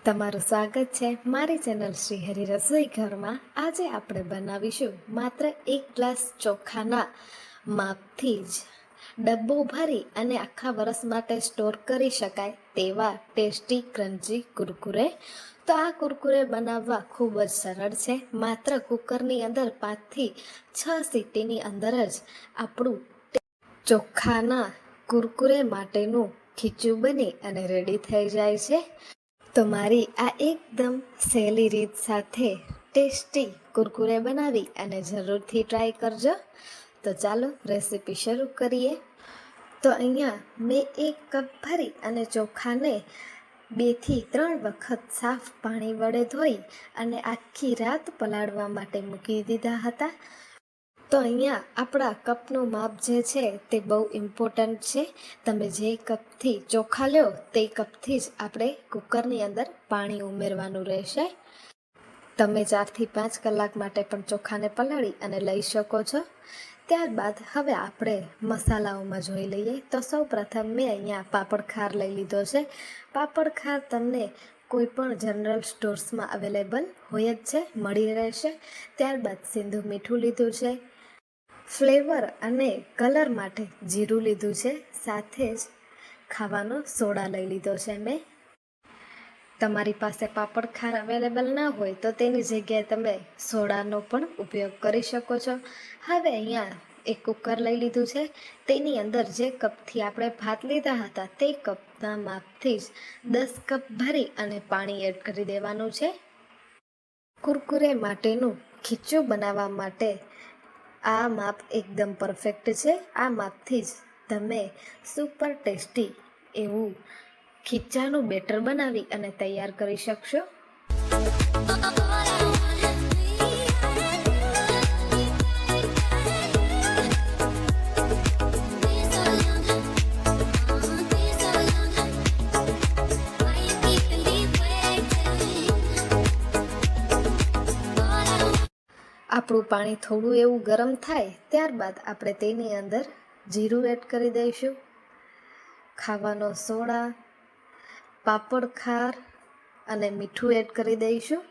તમારું સ્વાગત છે મારી ચેનલ શ્રી હરિ રસોઈ ઘરમાં। આજે આપણે બનાવીશું માત્ર 1 ગ્લાસ ચોખાના માપથી જ ડબ્બો ભરી અને આખા વર્ષ માટે સ્ટોર કરી શકાય તેવા ટેસ્ટી ક્રન્ચી કુરકુરે। તો આ કુરકુરે બનાવવા ખૂબ જ સરળ છે। માત્ર કુકરની અંદર 5 થી 6 સીટીની અંદર જ આપણું ચોખાના કુરકુરે માટેનું ખીચું બની અને રેડી થઈ જાય છે। તો મારી આ એકદમ સહેલી રીત સાથે ટેસ્ટી કુરકુરે બનાવી અને જરૂરથી ટ્રાય કરજો। તો ચાલો રેસીપી શરૂ કરીએ। તો અહીંયા મેં 1 કપ ભરી અને ચોખાને 2 થી 3 વખત સાફ પાણી વડે ધોઈ અને આખી રાત પલાળવા માટે મૂકી દીધા હતા। તો અહીંયા આપણા કપનું માપ જે છે તે બહુ ઇમ્પોર્ટન્ટ છે। તમે જે કપથી ચોખા લો તે કપથી જ આપણે કુકરની અંદર પાણી ઉમેરવાનું રહેશે। તમે 4 થી 5 કલાક માટે પણ ચોખાને પલાળી અને લઈ શકો છો। ત્યારબાદ હવે આપણે મસાલાઓમાં જોઈ લઈએ। તો સૌ પ્રથમ મેં અહીંયા પાપડ ખાર લઈ લીધો છે। પાપડ ખાર તમને કોઈ પણ જનરલ સ્ટોર્સમાં અવેલેબલ હોય જ છે, મળી રહેશે। ત્યારબાદ સિંધુ મીઠું લીધું છે, ફ્લેવર અને કલર માટે જીરું લીધું છે, સાથે જ ખાવાનો સોડા લઈ લીધો છે મેં। તમારી પાસે પાપડ ખાર અવેલેબલ ના હોય તો તેની જગ્યાએ તમે સોડાનો પણ ઉપયોગ કરી શકો છો। હવે અહીંયા એક કુકર લઈ લીધું છે, તેની અંદર જે કપથી આપણે ભાત લીધા હતા તે કપના માપથી જ 10 કપ ભરી અને પાણી એડ કરી દેવાનું છે। કુરકુરે માટેનું ખીચું બનાવવા માટે આ માપ એકદમ પરફેક્ટ છે। આ માપથી જ તમે સુપર ટેસ્ટી એવું ખીચાનું બેટર બનાવી અને તૈયાર કરી શકશો। આપણું પાણી થોડું એવું ગરમ થાય ત્યારબાદ આપણે તેની અંદર જીરું એડ કરી દઈશું, ખાવાનો સોડા, પાપડ ખાર અને મીઠું એડ કરી દઈશું।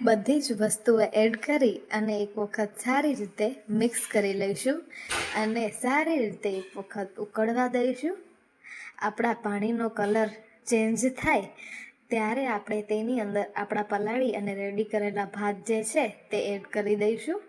બધી જ વસ્તુઓ એડ કરી અને એક વખત સારી રીતે મિક્સ કરી લઈશું અને સારી રીતે એક વખત ઉકળવા દઈશું। આપણા પાણીનો કલર ચેન્જ થાય ત્યારે આપણે તેની અંદર આપણા પલાળી અને રેડી કરેલા ભાત જે છે તે એડ કરી દઈશું।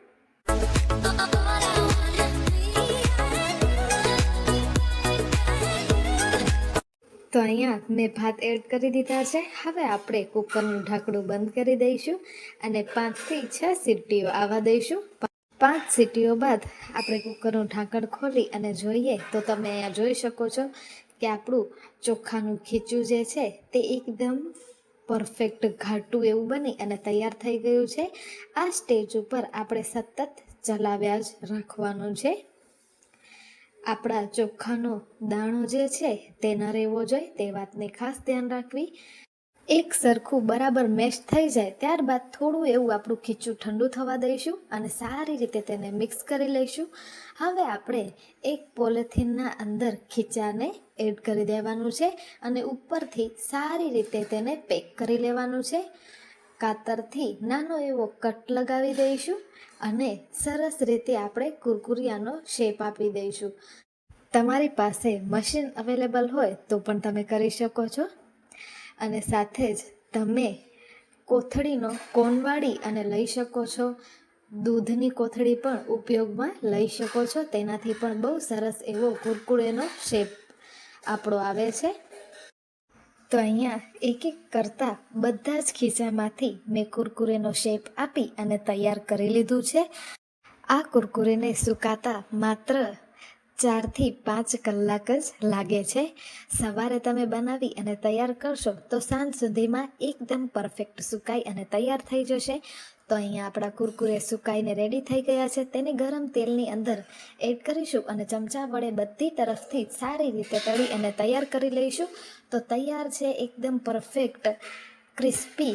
તો અહીંયા મેં ભાત એડ કરી દીધા છે। હવે આપણે કુકરનું ઢાંકણું બંધ કરી દઈશું અને 5 થી 6 સીટીઓ આવવા દઈશું। 5 સીટીઓ બાદ આપણે કુકરનું ઢાંકણ ખોલી અને જોઈએ તો તમે અહીંયા જોઈ શકો છો કે આપણું ચોખાનું ખીચું જે છે તે એકદમ પરફેક્ટ ઘાટું એવું બની અને તૈયાર થઈ ગયું છે। આ સ્ટેજ ઉપર આપણે સતત ચલાવ્યા જ રાખવાનું છે। આપણા ચોખાનો દાણો જે છે તે ન રહેવો જોઈએ તે વાતની ખાસ ધ્યાન રાખવી। એક સરખું બરાબર મેશ થઈ જાય ત્યારબાદ થોડું એવું આપણું ખીચું ઠંડુ થવા દઈશું અને સારી રીતે તેને મિક્સ કરી લઈશું। હવે આપણે એક પોલિથીનના અંદર ખીચાને એડ કરી દેવાનું છે અને ઉપરથી સારી રીતે તેને પેક કરી લેવાનું છે। કાતરથી નાનો એવો કટ લગાવી દઈશું અને સરસ રીતે આપણે કુરકુરિયાનો શેપ આપી દઈશું। તમારી પાસે મશીન અવેલેબલ હોય તો પણ તમે કરી શકો છો અને સાથે જ તમે કોથળીનો કોન વાળી અને લઈ શકો છો। દૂધની કોથળી પણ ઉપયોગમાં લઈ શકો છો, તેનાથી પણ બહુ સરસ એવો કુરકુરેનો શેપ આપણો આવે છે। તો અહીંયા એક એક કરતાં બધા જ ખીચામાંથી મેં કુરકુરેનો શેપ આપી અને તૈયાર કરી લીધું છે। આ કુરકુરેને સુકાતા માત્ર 4 થી 5 કલાક જ લાગે છે। સવારે તમે બનાવી અને તૈયાર કરશો તો સાંજ સુધીમાં એકદમ પરફેક્ટ સુકાઈ અને તૈયાર થઈ જશે। તો અહીંયા આપણા કુરકુરે સુકાઈને રેડી થઈ ગયા છે। તેને ગરમ તેલની અંદર એડ કરીશું અને ચમચા વડે બધી તરફથી સારી રીતે તળી અને તૈયાર કરી લઈશું। તો તૈયાર છે એકદમ પરફેક્ટ ક્રિસ્પી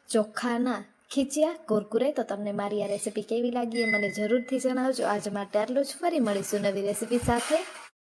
ચોખાના ખીચિયા કુરકુરે। તો તમને મારી આ રેસીપી કેવી લાગી એ મને જરૂરથી જણાવજો। આજ માટે આટલું જ, ફરી મળીશું નવી રેસીપી સાથે।